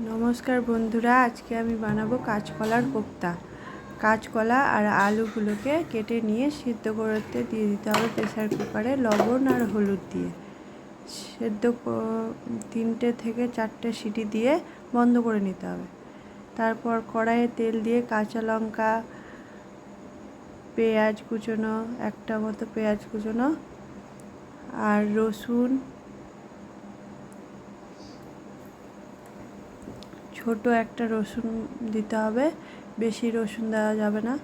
নমস্কার বন্ধুরা, আজকে আমি বানাবো কাঁচকলার কোপ্তা। কাঁচকলা আর আলুগুলোকে কেটে নিয়ে সিদ্ধ করতে দিয়ে দিতে হবে প্রেসার কুকারে লবণ আর হলুদ দিয়ে। সেদ্ধ 3টে থেকে 4টে সিটি দিয়ে বন্ধ করে নিতে হবে। তারপর কড়াইয়ে তেল দিয়ে কাঁচা লঙ্কা, পেঁয়াজ কুচোনো, একটা মতো পেঁয়াজ কুচোনো আর রসুন, ছোট একটা রসুন দিতে হবে, বেশি রসুন দেওয়া যাবে না।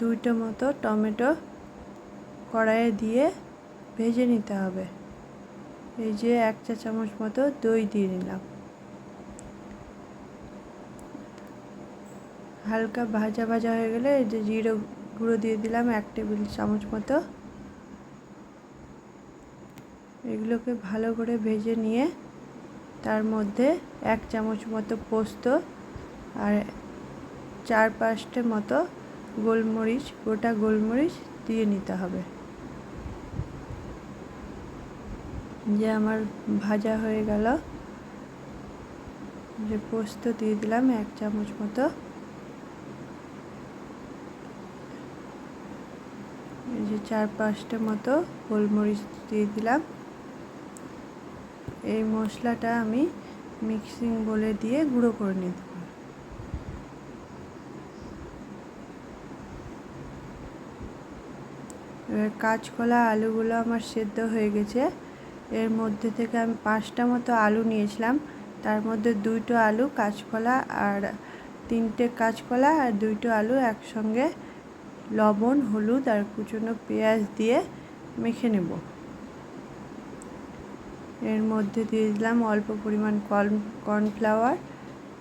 2টো মতো টমেটো কড়াইয়ে দিয়ে ভেজে নিতে হবে। এই যে 1 চা চামচ মতো দই দিয়ে নিলাম। হালকা ভাজা ভাজা হয়ে গেলে এই যে জিরে গুঁড়ো দিয়ে দিলাম 1 টেবিল চামচ মতো। এগুলোকে ভালো করে ভেজে নিয়ে তার মধ্যে 1 চামচ মতো পোস্ত আর 4-5টে মতো গোলমরিচ, গোটা গোলমরিচ দিয়ে নিতে হবে। যে আমার ভাজা হয়ে গেল, যে পোস্ত দিয়ে দিলাম 1 চামচ মতো। এই যে 4-5টে মতো গোলমরিচ দিয়ে দিলাম। এই মশলাটা আমি মিক্সিং বলে দিয়ে গুঁড়ো করে নিতে হবে। এবার কাঁচকলা আলুগুলো আমার সেদ্ধ হয়ে গেছে। এর মধ্যে থেকে আমি 5টা মতো আলু নিয়েছিলাম, তার মধ্যে 2টো আলু কাঁচকলা আর 3টে কাঁচকলা আর 2টো আলু একসঙ্গে লবণ, হলুদ আর কুচনো পেঁয়াজ দিয়ে মেখে নেব। এর মধ্যে দিয়ে দিলাম অল্প পরিমাণ কর্নফ্লাওয়ার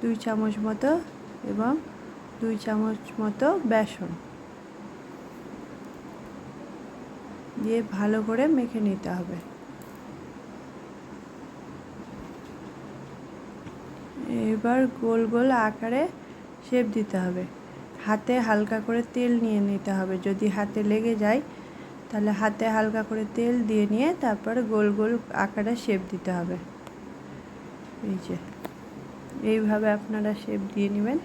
2 চামচ মতো এবং 2 চামচ মতো বেসন দিয়ে ভালো করে মেখে নিতে হবে। এবার গোল গোল আকারে শেপ দিতে হবে। হাতে হালকা করে তেল নিয়ে নিতে হবে। যদি হাতে লেগে যায় তাহলে হাতে হালকা করে তেল দিয়ে নিয়ে তারপর গোল গোল আকারে শেপ দিতে হবে। এই যে এইভাবে আপনারা শেপ দিয়ে নেবেন।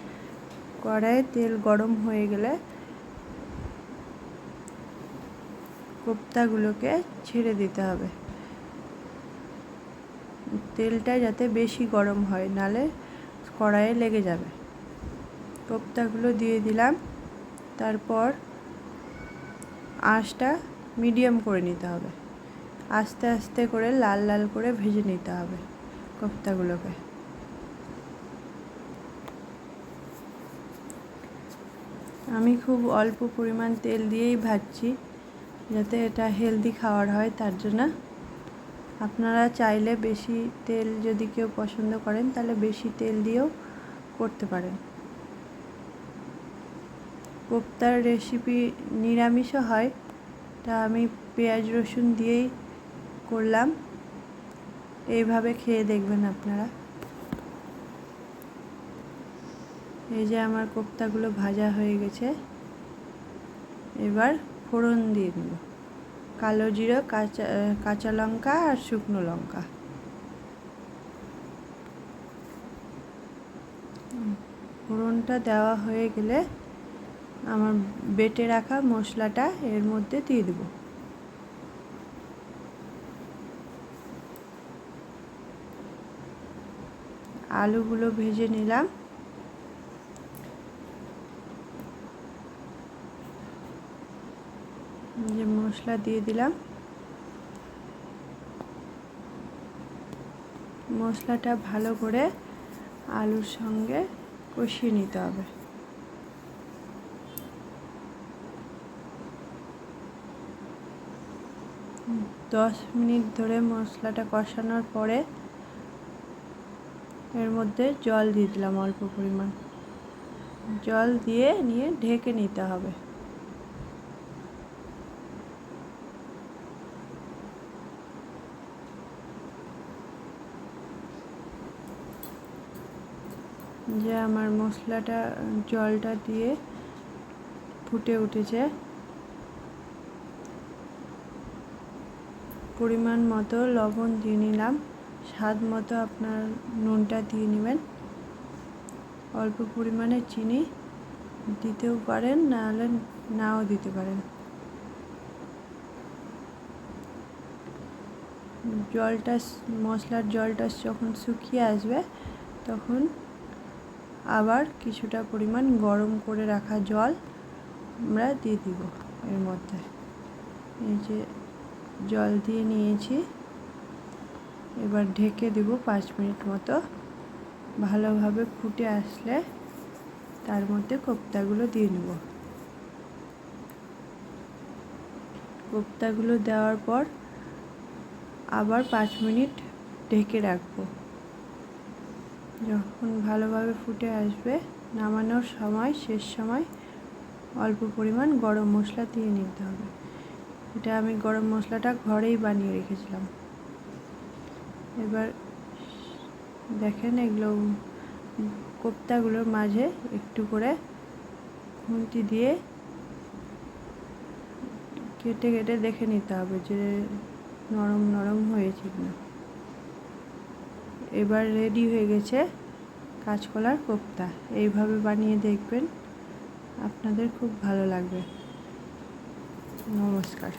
কড়াইয়ে তেল গরম হয়ে গেলে কোপ্তাগুলোকে ছেড়ে দিতে হবে। তেলটা যাতে বেশি গরম হয়, নালে কড়াইয়ে লেগে যাবে। কোপ্তাগুলো দিয়ে দিলাম। তারপর আঁচটা মিডিয়াম করে নিতে হবে। আস্তে আস্তে করে লাল লাল করে ভেজে নিতে হবে কোপ্তাগুলোকে। আমি খুব অল্প পরিমাণ তেল দিয়েই ভাজছি, যাতে এটা হেলদি খাবার হয়, তার জন্য। আপনারা চাইলে বেশি তেল যদি কেউ পছন্দ করেন তাহলে বেশি তেল দিয়েও করতে পারেন। কোপ্তার রেসিপি নিরামিষও হয়, তা আমি পেঁয়াজ রসুন দিয়েই করলাম। এইভাবে খেয়ে দেখবেন আপনারা। এই যে আমার কোপ্তাগুলো ভাজা হয়ে গেছে। এবার ফোড়ন দিয়ে দেব কালো জিরা, কাঁচা লঙ্কা আর শুকনো লঙ্কা। ফোড়নটা দেওয়া হয়ে গেলে আমার বেটে রাখা মশলাটা এর মধ্যে দিয়ে দেব। আলুগুলো ভেজে নিলাম। যে মশলা দিয়ে দিলাম। মশলাটা ভালো করে আলুর সঙ্গে কষিয়ে নিতে হবে। 10 মিনিট ধরে মশলাটা কষানোর পরে এর মধ্যে জল দিয়ে দিলাম অল্প পরিমাণ। জল দিয়ে নিয়ে ঢেকে নিতে হবে। যে আমার মশলাটা জলটা দিয়ে ফুটে উঠেছে। পরিমাণ মতো লবণ দিয়ে নিলাম, স্বাদ মতো আপনার নুনটা দিয়ে নেবেন। অল্প পরিমাণে চিনি দিতেও পারেন, নাহলে নাও দিতে পারেন। জলটা, মশলার জলটা যখন শুকিয়ে আসবে তখন আবার কিছুটা পরিমাণ গরম করে রাখা জল আমরা দিয়ে দিব এর মধ্যে। এই যে জল দিয়ে নিয়েছি, এবার ঢেকে দেব 5 মিনিট মতো। ভালোভাবে ফুটে আসলে তার মধ্যে কোপ্তাগুলো দিয়ে নেব। কোপ্তাগুলো দেওয়ার পর আবার 5 মিনিট ঢেকে রাখবো। যখন ভালোভাবে ফুটে আসবে, নামানোর সময়, শেষ সময় অল্প পরিমাণ গরম মশলা দিয়ে নিতে হবে। এটা আমি গরম মশলাটা ঘরেই বানিয়ে রেখেছিলাম। এবার দেখেন, এগুলো কোপ্তাগুলোর মাঝে একটু করে খুন্তি দিয়ে কেটে কেটে দেখে নিতে হবে যে নরম নরম হয়েছে কিনা। এবার রেডি হয়ে গেছে কাঁচকলার কোপ্তা। এইভাবে বানিয়ে দেখবেন, আপনাদের খুব ভালো লাগবে। নমস্কার।